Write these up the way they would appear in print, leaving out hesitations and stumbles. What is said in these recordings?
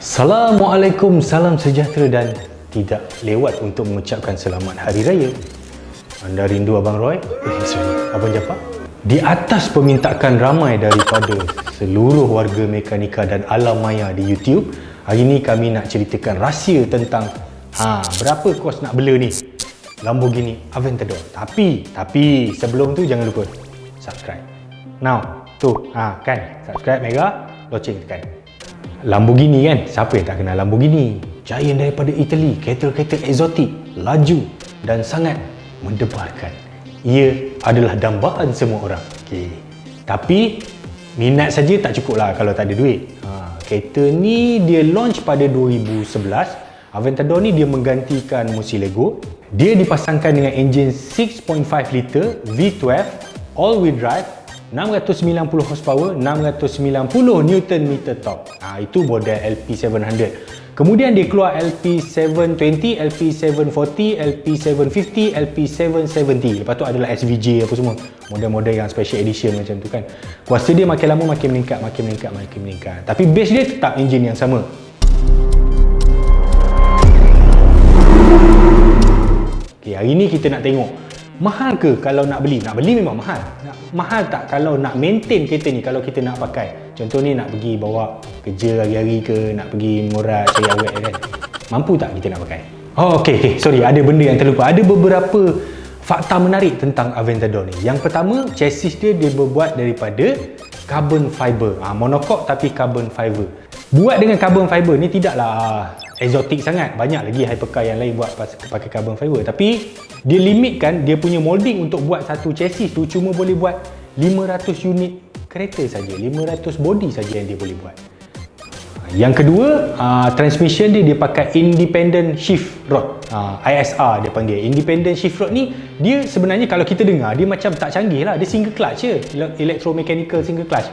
Assalamualaikum, salam sejahtera dan tidak lewat untuk mengucapkan selamat Hari Raya. Anda rindu Abang Roy? Sorry, Abang Jafar? Di atas permintaan ramai daripada seluruh warga mekanika dan alam maya di YouTube, hari ini kami nak ceritakan rahsia tentang berapa kos nak bela ni Lamborghini Aventador. Tapi sebelum tu jangan lupa subscribe. Now, tu kan subscribe mega, loceng tekan. Lamborghini kan, siapa yang tak kenal Lamborghini? Giant daripada Italy, kereta-kereta eksotik, laju dan sangat mendebarkan. Ia adalah dambaan semua orang. Tapi minat saja tak cukup lah kalau tak ada duit. Kereta ni dia launch pada 2011. Aventador ni dia menggantikan Murcielago. Dia dipasangkan dengan enjin 6.5 liter V12 all-wheel drive, 690 horsepower, 690 Nm torque. Itu model LP700. Kemudian dia keluar LP720, LP740, LP750, LP770. Lepas tu adalah SVJ apa semua. Model-model yang special edition macam tu kan. Kuasa dia makin lama makin meningkat. Tapi base dia tetap enjin yang sama. Hari ni kita nak tengok mahal ke kalau nak beli? Nak beli memang mahal. Mahal tak kalau nak maintain kereta ni, kalau kita nak pakai? Contoh ni nak pergi bawa kerja hari-hari ke, nak pergi murah cari awet kan? Mampu tak kita nak pakai? Okay, sorry, ada benda yang terlupa. Ada beberapa fakta menarik tentang Aventador ni. Yang pertama, chassis dia berbuat daripada carbon fiber. Monocoque tapi carbon fiber. Buat dengan carbon fiber ni tidaklah eksotik sangat. Banyak lagi hypercar yang lain buat pakai carbon fiber. Tapi dia limitkan dia punya molding untuk buat satu chassis tu cuma boleh buat 500 unit kereta saja. 500 body saja yang dia boleh buat. Yang kedua, transmission dia pakai independent shift rod. ISR dia panggil. Independent shift rod ni dia sebenarnya kalau kita dengar dia macam tak canggih lah. Dia single clutch je. Electromechanical single clutch.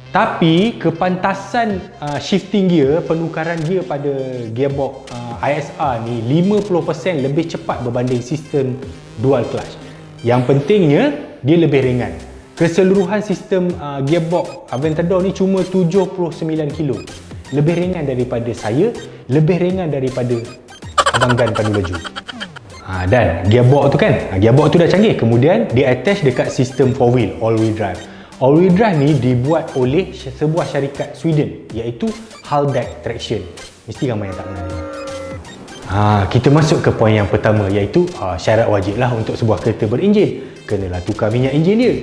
Tapi kepantasan shifting gear, penukaran gear pada gearbox ISR ni 50% lebih cepat berbanding sistem dual clutch. Yang pentingnya dia lebih ringan. Keseluruhan sistem gearbox Aventador ni cuma 79 kilo. Lebih ringan daripada saya, lebih ringan daripada Abang Gan pandu laju. Dan gearbox tu kan, gearbox tu dah canggih. Kemudian dia attach dekat sistem 4-wheel all-wheel drive. All-wheel drive ni dibuat oleh sebuah syarikat Sweden, iaitu Haldex Traction. Mesti ramai yang tak kenal dia. Kita masuk ke poin yang pertama, iaitu syarat wajib lah untuk sebuah kereta berenjin. Kenalah tukar minyak enjin dia.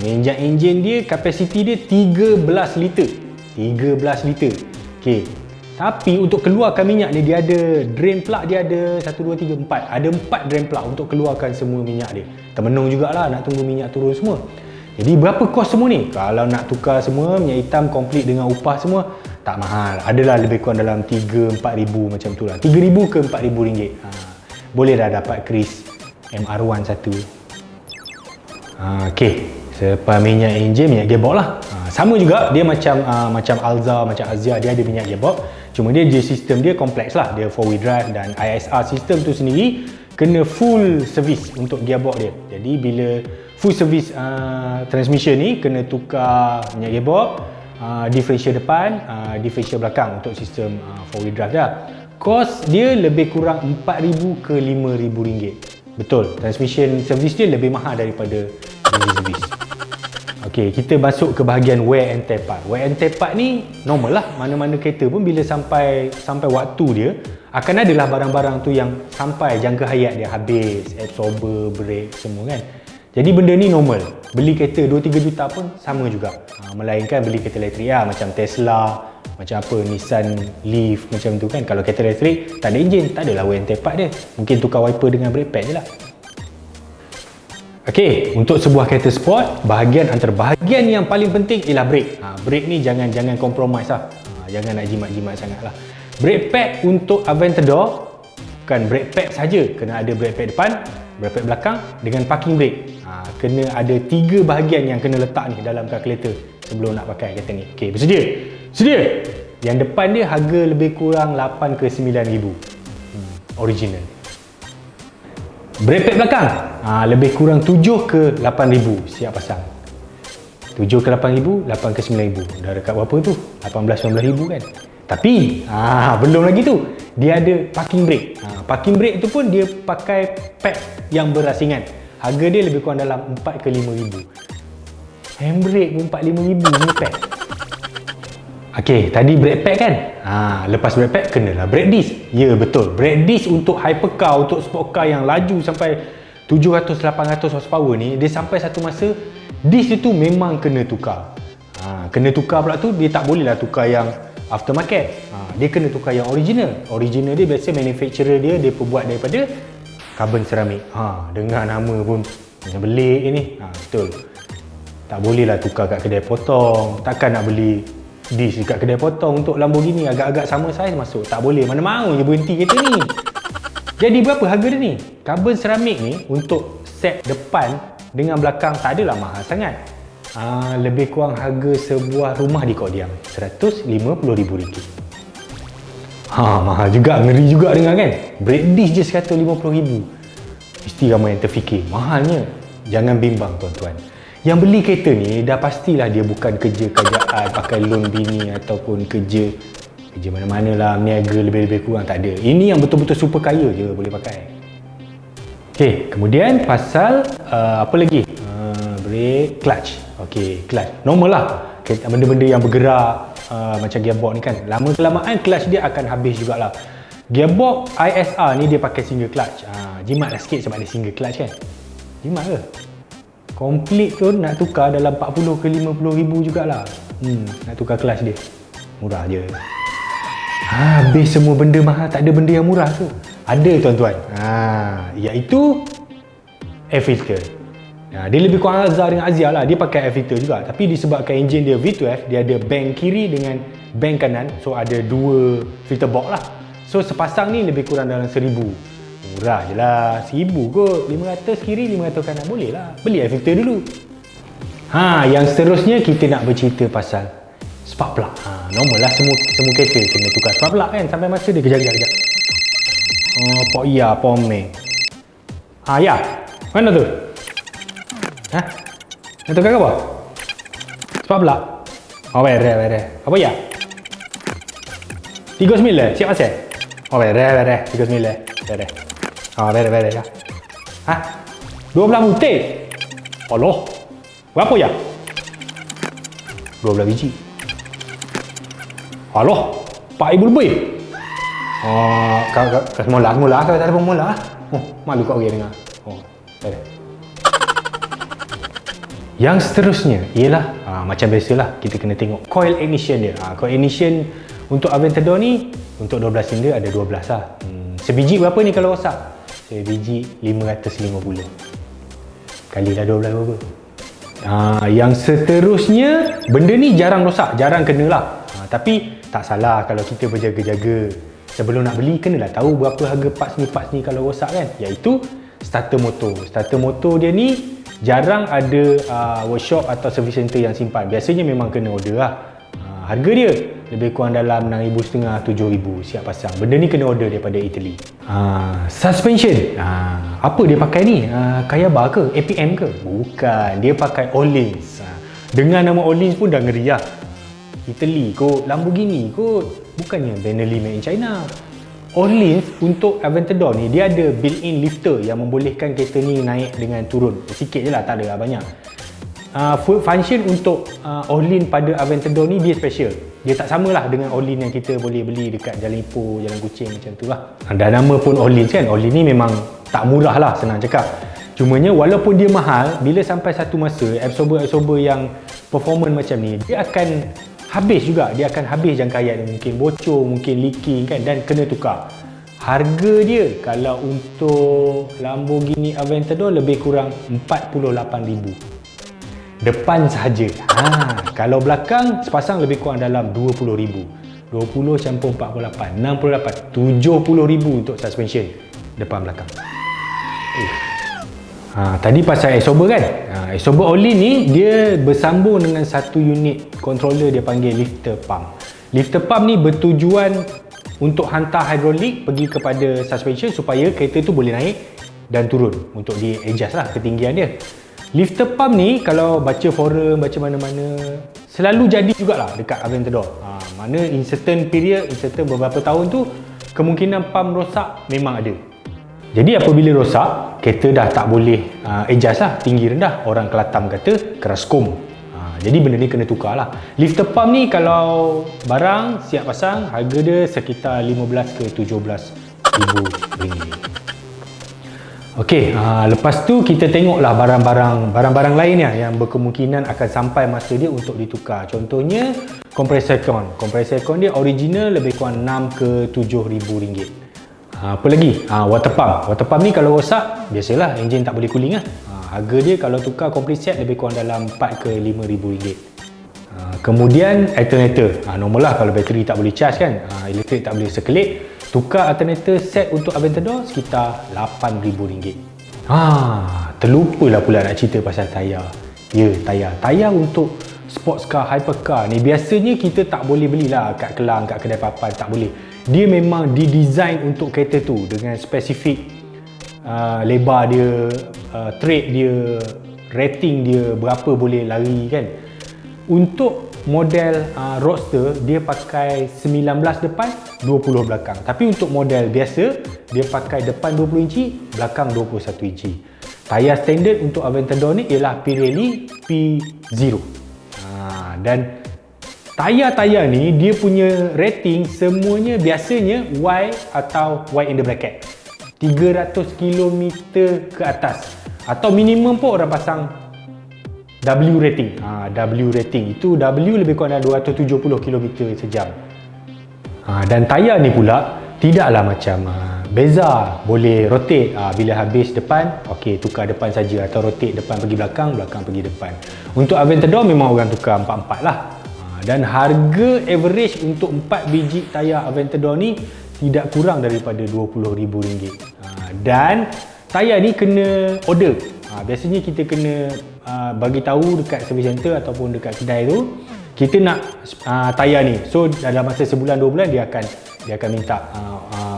Minyak enjin dia, kapasiti dia 13 liter. 13 liter. Okay. Tapi untuk keluarkan minyak ni, dia ada drain plug, dia ada 1, 2, 3, 4. Ada 4 drain plug untuk keluarkan semua minyak dia. Termenung jugalah nak tunggu minyak turun semua. Jadi berapa kos semua ni? Kalau nak tukar semua, minyak hitam komplit dengan upah semua, tak mahal. Adalah lebih kurang dalam 3-4 ribu macam tu lah. 3 ribu ke 4 ribu ringgit. Boleh dah dapat Chris MR1 satu. Okay. Selepas minyak enjin, minyak gearbox lah. Sama juga, dia macam Alza, macam Azia, dia ada minyak gearbox. Cuma dia sistem dia kompleks lah. Dia 4-wheel drive dan ISR sistem tu sendiri kena full service untuk gearbox dia. Jadi bila full service transmission ni kena tukar minyak gearbox, differential depan, differential belakang untuk sistem 4-wheel drive dah. Kos dia lebih kurang 4,000 ke 5,000 ringgit. Betul, transmission service dia lebih mahal daripada engine service. Okey, kita masuk ke bahagian wear and tear part. Wear and tear part ni normal lah. Mana-mana kereta pun bila sampai waktu dia akan adalah barang-barang tu yang sampai jangka hayat dia habis, absorber, brake semua kan. Jadi benda ni normal. Beli kereta 2-3 juta pun sama juga. Melainkan beli kereta elektrik macam Tesla, macam apa, Nissan Leaf macam tu kan. Kalau kereta elektrik tak ada enjin, tak adalah wear and tear part dia. Mungkin tukar wiper dengan brake pad je lah. Okey, untuk sebuah kereta sport, antara bahagian yang paling penting ialah brake. Brake ni jangan compromise lah. Jangan nak jimat-jimat sangat lah. Brake pad untuk Aventador bukan brake pad saja, kena ada brake pad depan, brake pad belakang dengan parking brake. Kena ada 3 bahagian yang kena letak ni dalam kalkulator sebelum nak pakai kereta ni. Okey, bersedia? Sedia? Yang depan dia harga lebih kurang 8 ke 9 ribu. Original. Brake pad belakang lebih kurang 7 ke 8 ribu siap pasang. 7 ke 8 ribu, 8 ke 9 ribu. Dah dekat berapa tu? 18-19 ribu kan. Tapi belum lagi tu, dia ada parking brake. Parking brake tu pun dia pakai pad yang berasingan. Harga dia lebih kurang dalam 4 ke 5 ribu. Handbrake pun 4-5 ribu ni pad. Okey, tadi brake pad kan? Lepas brake pad kenalah brake disc. Ya betul, brake disc untuk hypercar, untuk sport car yang laju sampai 700-800 horsepower ni, dia sampai satu masa disc itu memang kena tukar. Kena tukar pula tu, dia tak boleh lah tukar yang aftermarket. Dia kena tukar yang original. Original dia biasa manufacturer dia perbuat daripada karbon seramik. Dengar nama pun macam belik ni. Betul. Tak boleh lah tukar kat kedai potong. Takkan nak beli disc dekat kedai potong untuk Lamborghini agak-agak sama saiz masuk. Tak boleh. Mana mahu je berhenti kereta ni. Jadi berapa harga dia ni? Karbon seramik ni untuk set depan dengan belakang tak adalah mahal sangat. Lebih kurang harga sebuah rumah di Kodiam, RM150,000. Mahal juga, ngeri juga dengar kan? Brake disc je RM150,000. Mesti ramai yang terfikir, mahalnya. Jangan bimbang tuan-tuan. Yang beli kereta ni dah pastilah dia bukan kerja kerajaan, pakai loan bini ataupun kerja mana-mana lah, niaga lebih-lebih kurang, tak ada. Ini yang betul-betul super kaya je boleh pakai. Okey, kemudian pasal apa lagi? Brake, clutch. Okey, clutch. Normal lah. Benda-benda yang bergerak macam gearbox ni kan. Lama-kelamaan clutch dia akan habis jugalah. Gearbox ISR ni dia pakai single clutch. Jimat lah sikit sebab dia single clutch kan. Jimat ke? Komplit tu nak tukar dalam 40 ke 50 ribu jugalah. Nak tukar clutch dia. Murah je. Habis semua benda mahal, tak ada benda yang murah tu. Ada tuan-tuan. Iaitu air filter. Dia lebih kurang Azhar dengan Azia lah. Dia pakai air filter juga. Tapi disebabkan enjin dia V12, dia ada bank kiri dengan bank kanan. So ada dua filter box lah. So sepasang ni lebih kurang dalam 1,000. Murah je lah. 1,000 kot. 500 kiri, 500 kanan. Boleh lah. Beli air filter dulu. Yang seterusnya kita nak bercerita pasal spark plug. Normal lah semua kereta kena tukar spark plug kan. Sampai masa dia kejap. Pok iya, pok meng. Ya. Mana tu? Nak tukar ke apa? Spark plug? Beres. Apa ya? 39, siap masih? Beres. 39, beres. Beres ya. 12 butir? Allah. Berapa ya? 12 biji. Allah. 4,000 lebih. Kau mula. Kau tak ada pemula. Malu kat orang dengar. Beres. Yang seterusnya ialah macam biasalah kita kena tengok coil ignition dia. Coil ignition untuk Aventador ni untuk 12 silinder ada 12 lah. Sebiji berapa ni kalau rosak? Sebiji 550. Kalilah 12 berapa? Yang seterusnya benda ni jarang rosak, jarang kena lah. Tapi tak salah kalau kita berjaga-jaga. Sebelum nak beli kenalah tahu berapa harga parts ni kalau rosak kan. Iaitu starter motor. Starter motor dia ni jarang ada workshop atau service center yang simpan. Biasanya memang kena order lah. Harga dia lebih kurang dalam 6,500, 7,000 siap pasang. Benda ni kena order daripada Italy. Suspension. Apa dia pakai ni? Kayaba ke? APM ke? Bukan. Dia pakai Öhlins. Dengan nama Öhlins pun dah ngeri lah. Italy kot, Lamborghini kot. Bukannya Benelli made in China. Öhlins untuk Aventador ni dia ada built-in lifter yang membolehkan kereta ni naik dengan turun. Sikit je lah, tak ada lah banyak. Function untuk Öhlins pada Aventador ni dia special. Dia tak samalah dengan Öhlins yang kita boleh beli dekat Jalan Ipoh, Jalan Kuching macam tu lah. Dan nama pun Öhlins kan, Öhlins ni memang tak murah lah, senang cakap. Cumanya walaupun dia mahal, bila sampai satu masa absorber yang performance macam ni, dia akan habis juga, dia akan habis jangkaian dia, mungkin bocor, mungkin leaking kan, dan kena tukar. Harga dia kalau untuk Lamborghini Aventador lebih kurang 48,000 depan sahaja. Kalau belakang sepasang lebih kurang dalam 20,000. 20 campur 48, 68, 70,000 untuk suspension depan belakang. Tadi pasal absorber kan. Absorber Öhlins ni dia bersambung dengan satu unit controller dia panggil lifter pump. Lifter pump ni bertujuan untuk hantar hidrolik pergi kepada suspension supaya kereta tu boleh naik dan turun untuk di adjust lah ketinggian dia. Lifter pump ni kalau baca forum, baca mana-mana, selalu jadi jugalah dekat Aventador. Mana in certain period, in certain beberapa tahun tu, kemungkinan pump rosak memang ada. Jadi apabila rosak, kereta dah tak boleh adjust lah, tinggi rendah. Orang Kelatam kata keras kom. Jadi benda ni kena tukar lah. Lifter pump ni kalau barang siap pasang, harga dia sekitar 15 ke 17 ribu ringgit. Okey, lepas tu kita tengoklah barang-barang lain yang berkemungkinan akan sampai masa dia untuk ditukar. Contohnya compressor con. Compressor con dia original lebih kurang 6 ke 7 ribu ringgit. Apa lagi? Water pump. Water pump ni kalau rosak, biasalah enjin tak boleh cooling lah. Harga dia kalau tukar complete set lebih kurang dalam 4 ke 5 ribu ringgit. Kemudian alternator. Normal lah kalau bateri tak boleh charge kan, elektrik tak boleh circulate. Tukar alternator set untuk Aventador sekitar RM8,000. Terlupalah pula nak cerita pasal tayar. Ya, tayar. Tayar untuk sports car, hypercar ni biasanya kita tak boleh belilah kat Kelang, kat kedai papan, tak boleh. Dia memang didesign untuk kereta tu dengan spesifik lebar dia, tread dia, rating dia, berapa boleh lari kan. Untuk model Roadster dia pakai 19 depan, 20 belakang. Tapi untuk model biasa dia pakai depan 20 inci, belakang 21 inci. Tayar standard untuk Aventador ni ialah Pirelli P0. Dan tayar-tayar ni dia punya rating semuanya biasanya Y atau Y in the bracket. 300 km ke atas. Atau minimum pun orang pasang W rating. W rating itu W lebih kurang dalam 270 km sejam. Dan tayar ni pula tidaklah macam beza, boleh rotate. Bila habis depan, okey tukar depan saja, atau rotate depan pergi belakang, belakang pergi depan. Untuk Aventador memang orang tukar 4-4 lah. Dan harga average untuk 4 biji tayar Aventador ni tidak kurang daripada RM20,000. Dan tayar ni kena order. Biasanya kita kena bagi tahu dekat service center ataupun dekat kedai tu kita nak tayar ni. So dalam masa sebulan 2 bulan dia akan minta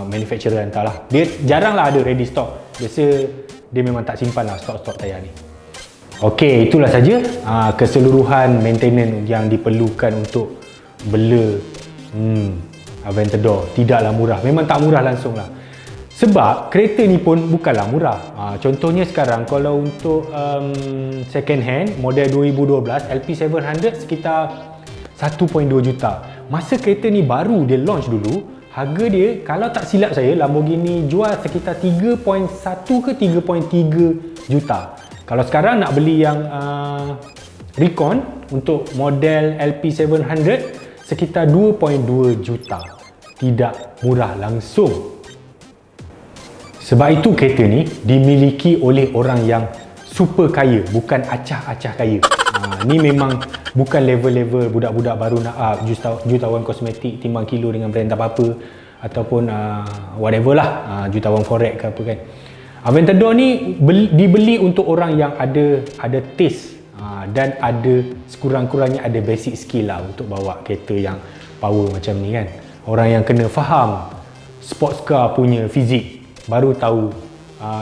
manufacturer hantar lah. Dia jarang lah ada ready stock. Biasa dia memang tak simpan lah stok-stok tayar ni. Okey, itulah saja keseluruhan maintenance yang diperlukan untuk bela Aventador. Tidaklah murah. Memang tak murah langsung lah. Sebab kereta ni pun bukanlah murah. Contohnya sekarang kalau untuk second hand model 2012 LP700 sekitar 1.2 juta. Masa kereta ni baru dia launch dulu, harga dia kalau tak silap saya Lamborghini jual sekitar 3.1 ke 3.3 juta. Kalau sekarang nak beli yang Recon untuk model LP700 sekitar 2.2 juta. Tidak murah langsung. Sebab itu kereta ni dimiliki oleh orang yang super kaya, bukan acah-acah kaya. Ni memang bukan level-level budak-budak baru nak jutawan kosmetik timbang kilo dengan brand tak apa-apa, ataupun whatever lah, jutawan forex ke apa kan. Aventador ni dibeli untuk orang yang ada taste dan ada sekurang-kurangnya ada basic skill lah untuk bawa kereta yang power macam ni kan. Orang yang kena faham sports car punya fizik baru tahu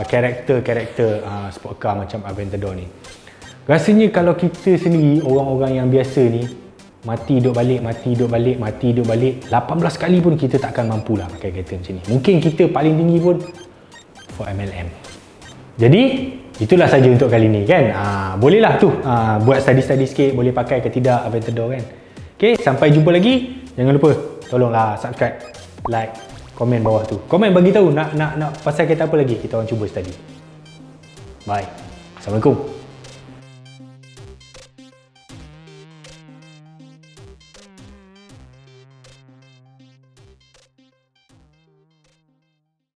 karakter-karakter sport car macam Aventador ni. Rasanya kalau kita sendiri orang-orang yang biasa ni mati duduk balik, mati duduk balik, mati duduk balik 18 kali pun kita takkan mampu lah pakai kereta macam ni. Mungkin kita paling tinggi pun 4MLM. Jadi itulah saja untuk kali ni kan. Bolehlah tu buat study-study sikit, boleh pakai ke tidak Aventador kan. Okay, sampai jumpa lagi. Jangan lupa tolonglah subscribe, like, komen bawah tu. Komen bagi tahu nak pasal kereta apa lagi kita orang cuba study. Bye. Assalamualaikum.